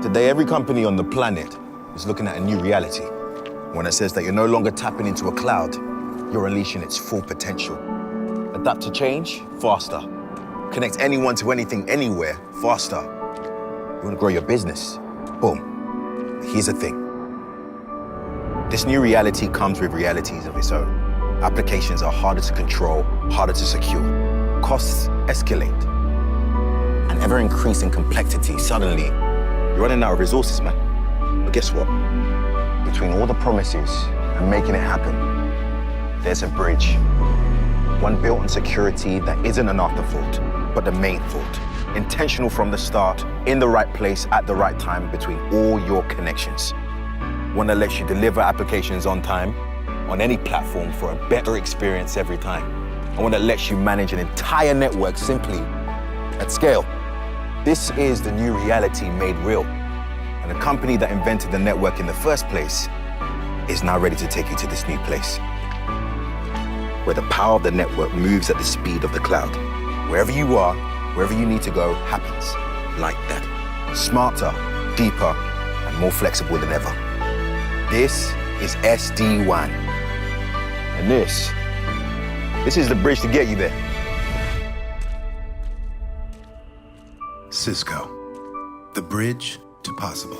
Today, every company on the planet is looking at a new reality. One that says that you're no longer tapping into a cloud, you're unleashing its full potential. Adapt to change faster. Connect anyone to anything, anywhere, faster. You want to grow your business? Boom. Here's the thing. This new reality comes with realities of its own. Applications are harder to control, harder to secure. Costs escalate. And ever-increasing complexity, suddenly, you're running out of resources, man. But guess what? Between all the promises and making it happen, there's a bridge. One built on security that isn't an afterthought, but the main thought. Intentional from the start, in the right place at the right time between all your connections. One that lets you deliver applications on time, on any platform for a better experience every time. And one that lets you manage an entire network simply at scale. This is the new reality made real. And the company that invented the network in the first place is now ready to take you to this new place, where the power of the network moves at the speed of the cloud. Wherever you are, wherever you need to go, happens like that. Smarter, deeper, and more flexible than ever. This is SD-WAN. And this is the bridge to get you there. Cisco, the bridge to possible.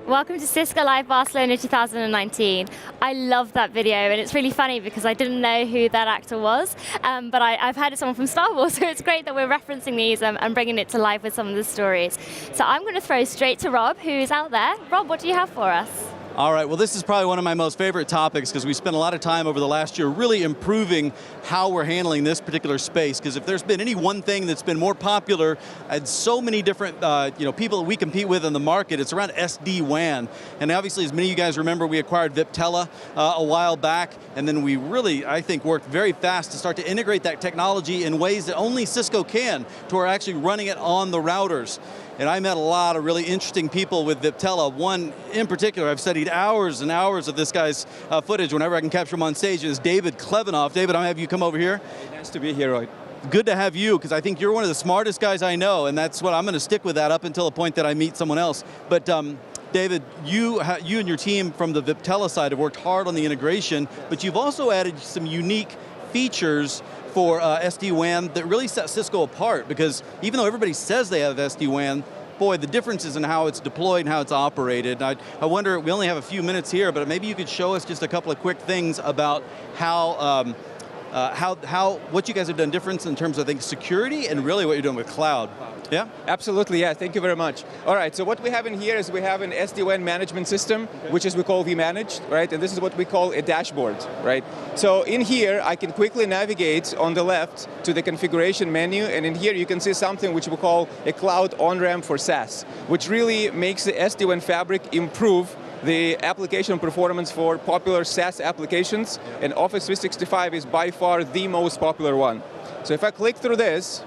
Welcome to Cisco Live Barcelona 2019. I love that video, and it's really funny because I didn't know who that actor was, but I've heard it's someone from Star Wars, so it's great that we're referencing these and bringing it to life with some of the stories. So I'm going to throw straight to Rob, who's out there. Rob, what do you have for us? All right, well, this is probably one of my most favorite topics because we spent a lot of time over the last year really improving how we're handling this particular space, because if there's been any one thing that's been more popular and so many different people that we compete with in the market, it's around SD-WAN. And obviously, as many of you guys remember, we acquired Viptela a while back, and then we really, I think, worked very fast to start to integrate that technology in ways that only Cisco can, to where actually running it on the routers. And I met a lot of really interesting people with Viptela. One in particular, I've studied hours and hours of this guy's footage whenever I can capture him on stage, is David Klevanoff. David, I'll have you come over here. Nice to be here, Roy. Good to have you, because I think you're one of the smartest guys I know, and that's what I'm going to stick with that up until the point that I meet someone else. But David, you and your team from the Viptela side have worked hard on the integration, but you've also added some unique features for SD-WAN that really set Cisco apart, because even though everybody says they have SD-WAN, boy, the difference is in how it's deployed and how it's operated. I wonder, we only have a few minutes here, but maybe you could show us just a couple of quick things about how what you guys have done different in terms of, I think, security and really what you're doing with cloud. Yeah? Absolutely, yeah, thank you very much. All right, so what we have in here is we have an SD-WAN management system, which is we call vManaged, right? And this is what we call a dashboard, right? So in here, I can quickly navigate on the left to the configuration menu, and in here you can see something which we call a cloud on-ramp for SaaS, which really makes the SD-WAN fabric improve the application performance for popular SaaS applications, and Office 365 is by far the most popular one. So if I click through this,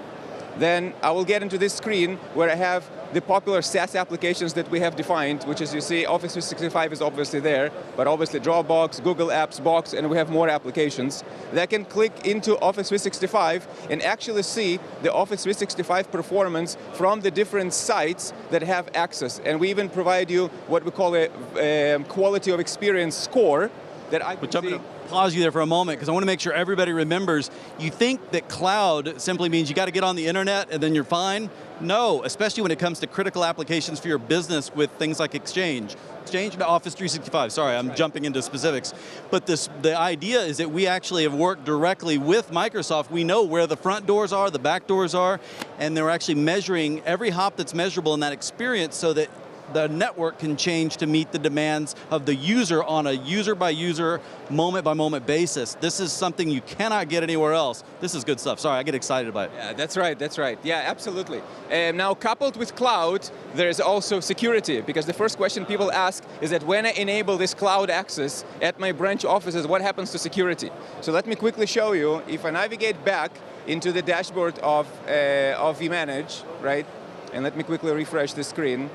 then I will get into this screen where I have the popular SaaS applications that we have defined, which is, you see, Office 365 is obviously there, but obviously Dropbox, Google Apps, Box, and we have more applications. Then I can click into Office 365 and actually see the Office 365 performance from the different sites that have access. And we even provide you what we call a quality of experience score that I can see. Pause you there for a moment, because I want to make sure everybody remembers, you think that cloud simply means you got to get on the internet and then you're fine? No, especially when it comes to critical applications for your business with things like Exchange, Office 365, sorry, I'm jumping into specifics. But the idea is that we actually have worked directly with Microsoft. We know where the front doors are, the back doors are, and they're actually measuring every hop that's measurable in that experience so that the network can change to meet the demands of the user on a user-by-user, moment-by-moment basis. This is something you cannot get anywhere else. This is good stuff. Sorry, I get excited by it. Yeah, that's right, that's right. Yeah, absolutely. Now, coupled with cloud, there's also security, because the first question people ask is that when I enable this cloud access at my branch offices, what happens to security? So let me quickly show you. If I navigate back into the dashboard of vManage, right? And let me quickly refresh the screen.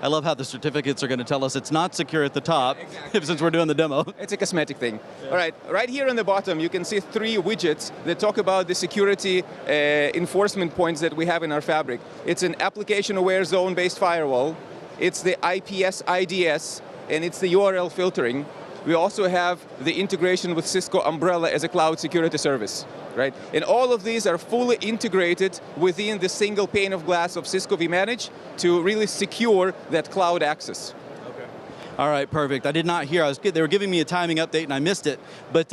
I love how the certificates are going to tell us it's not secure at the top, exactly. Since we're doing the demo. It's a cosmetic thing. Yeah. All right, right here on the bottom, you can see 3 widgets that talk about the security enforcement points that we have in our fabric. It's an application-aware zone-based firewall. it's the IPS IDS, and it's the URL filtering. We also have the integration with Cisco Umbrella as a cloud security service, right? And all of these are fully integrated within the single pane of glass of Cisco vManage to really secure that cloud access. All right, perfect. I did not hear. They were giving me a timing update and I missed it. But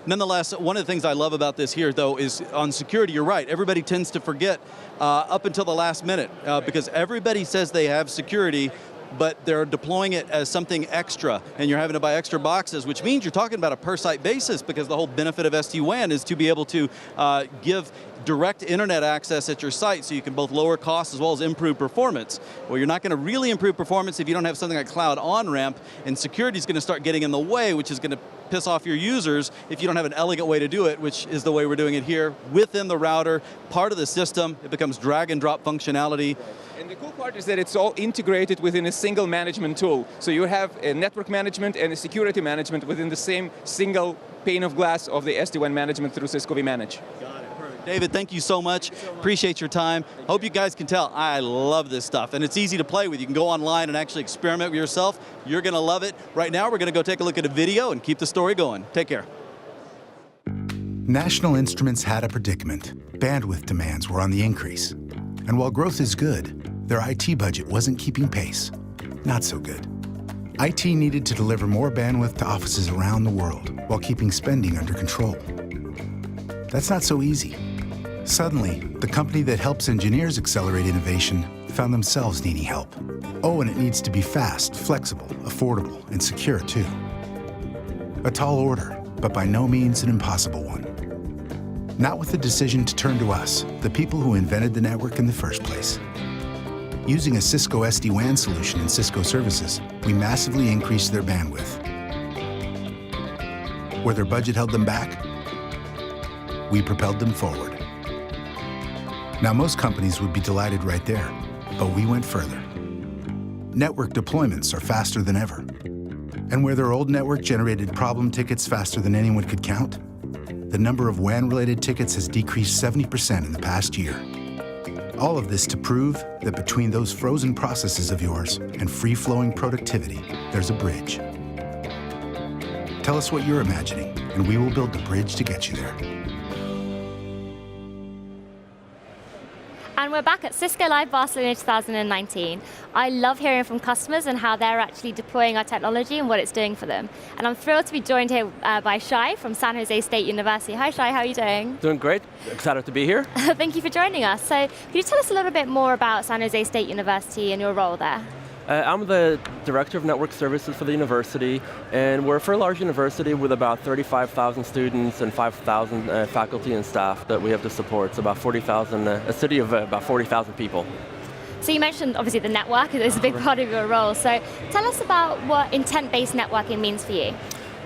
nonetheless, one of the things I love about this here, though, is on security, you're right. Everybody tends to forget up until the last minute because everybody says they have security, but they're deploying it as something extra, and you're having to buy extra boxes, which means you're talking about a per-site basis because the whole benefit of SD-WAN is to be able to give direct internet access at your site so you can both lower costs as well as improve performance. Well, you're not going to really improve performance if you don't have something like Cloud On-Ramp, and security is going to start getting in the way, which is going to piss off your users if you don't have an elegant way to do it, which is the way we're doing it here, within the router, part of the system. It becomes drag and drop functionality. And the cool part is that it's all integrated within a single management tool. So you have a network management and a security management within the same single pane of glass of the SD-WAN management through Cisco vManage. Got it, perfect. David, thank you so much. Appreciate your time. Hope you guys can tell, I love this stuff, and it's easy to play with. You can go online and actually experiment with yourself. You're going to love it. Right now, we're going to go take a look at a video and keep the story going. Take care. National Instruments had a predicament. Bandwidth demands were on the increase. And while growth is good, their IT budget wasn't keeping pace. Not so good. IT needed to deliver more bandwidth to offices around the world while keeping spending under control. That's not so easy. Suddenly, the company that helps engineers accelerate innovation found themselves needing help. Oh, and it needs to be fast, flexible, affordable, and secure too. A tall order, but by no means an impossible one. Not with the decision to turn to us, the people who invented the network in the first place. Using a Cisco SD-WAN solution in Cisco services, we massively increased their bandwidth. Where their budget held them back, we propelled them forward. Now, most companies would be delighted right there, but we went further. Network deployments are faster than ever. And where their old network generated problem tickets faster than anyone could count, the number of WAN-related tickets has decreased 70% in the past year. All of this to prove that between those frozen processes of yours and free-flowing productivity, there's a bridge. Tell us what you're imagining, and we will build the bridge to get you there. And we're back at Cisco Live Barcelona 2019. I love hearing from customers and how they're actually deploying our technology and what it's doing for them. And I'm thrilled to be joined here by Shai from San Jose State University. Hi Shai, how are you doing? Doing great, excited to be here. Thank you for joining us. So can you tell us a little bit more about San Jose State University and your role there? I'm the Director of Network Services for the university, and we're a fairly large university with about 35,000 students and 5,000 faculty and staff that we have to support. It's about 40,000, a city of about 40,000 people. So you mentioned obviously the network is a big part of your role. So tell us about what intent-based networking means for you.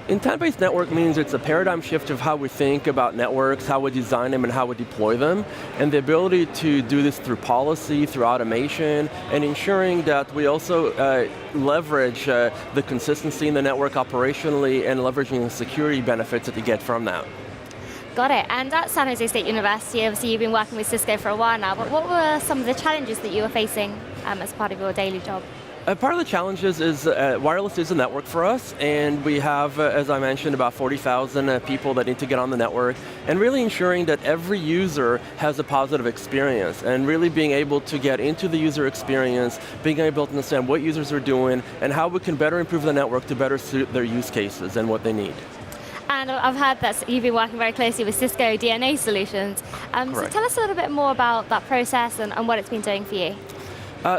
Intent-based network means it's a paradigm shift of how we think about networks, how we design them, and how we deploy them. And the ability to do this through policy, through automation, and ensuring that we also leverage the consistency in the network operationally and leveraging the security benefits that you get from that. Got it. And at San Jose State University, obviously you've been working with Cisco for a while now, but what were some of the challenges that you were facing as part of your daily job? Part of the challenges is wireless is a network for us, and we have, as I mentioned, about 40,000 people that need to get on the network, and really ensuring that every user has a positive experience, and really being able to get into the user experience, being able to understand what users are doing, and how we can better improve the network to better suit their use cases and what they need. And I've heard that you've been working very closely with Cisco DNA Solutions. So tell us a little bit more about that process and what it's been doing for you.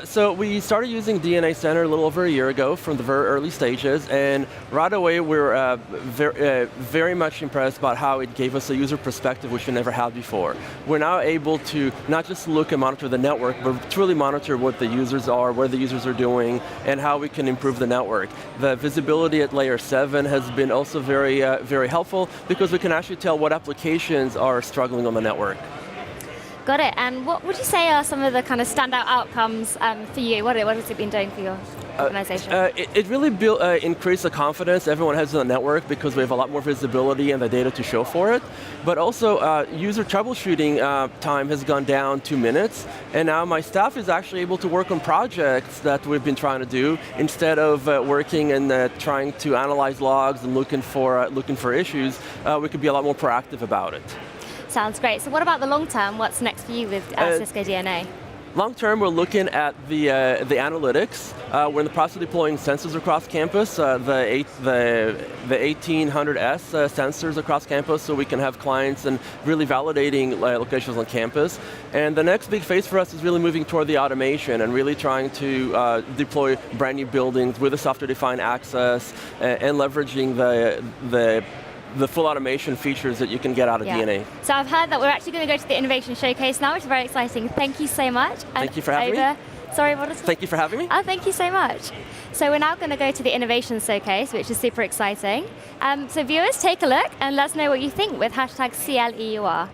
So we started using DNA Center a little over a year ago from the very early stages, and right away we were very much impressed about how it gave us a user perspective which we never had before. We're now able to not just look and monitor the network, but truly monitor what the users are, what the users are doing, and how we can improve the network. The visibility at layer 7 has been also very, very helpful because we can actually tell what applications are struggling on the network. Got it. And what would you say are some of the kind of standout outcomes for you? What has it been doing for you? organization? It really increased the confidence everyone has in the network because we have a lot more visibility and the data to show for it. But also, user troubleshooting time has gone down 2 minutes, and now my staff is actually able to work on projects that we've been trying to do instead of working and trying to analyze logs and looking for issues. We could be a lot more proactive about it. Sounds great. So what about the long term? What's next for you with Cisco DNA? Long term, we're looking at the analytics. We're in the process of deploying sensors across campus, the 1800S sensors across campus, so we can have clients and really validating locations on campus. And the next big phase for us is really moving toward the automation and really trying to deploy brand new buildings with a software-defined access and leveraging the full automation features that you can get out of DNA. So I've heard that we're actually going to go to the Innovation Showcase now, which is very exciting. Thank you so much. Thank you for having me. Sorry, what is it? Thank you for having me. Oh, thank you so much. So we're now going to go to the Innovation Showcase, which is super exciting. So viewers, take a look and let us know what you think with #CLEUR.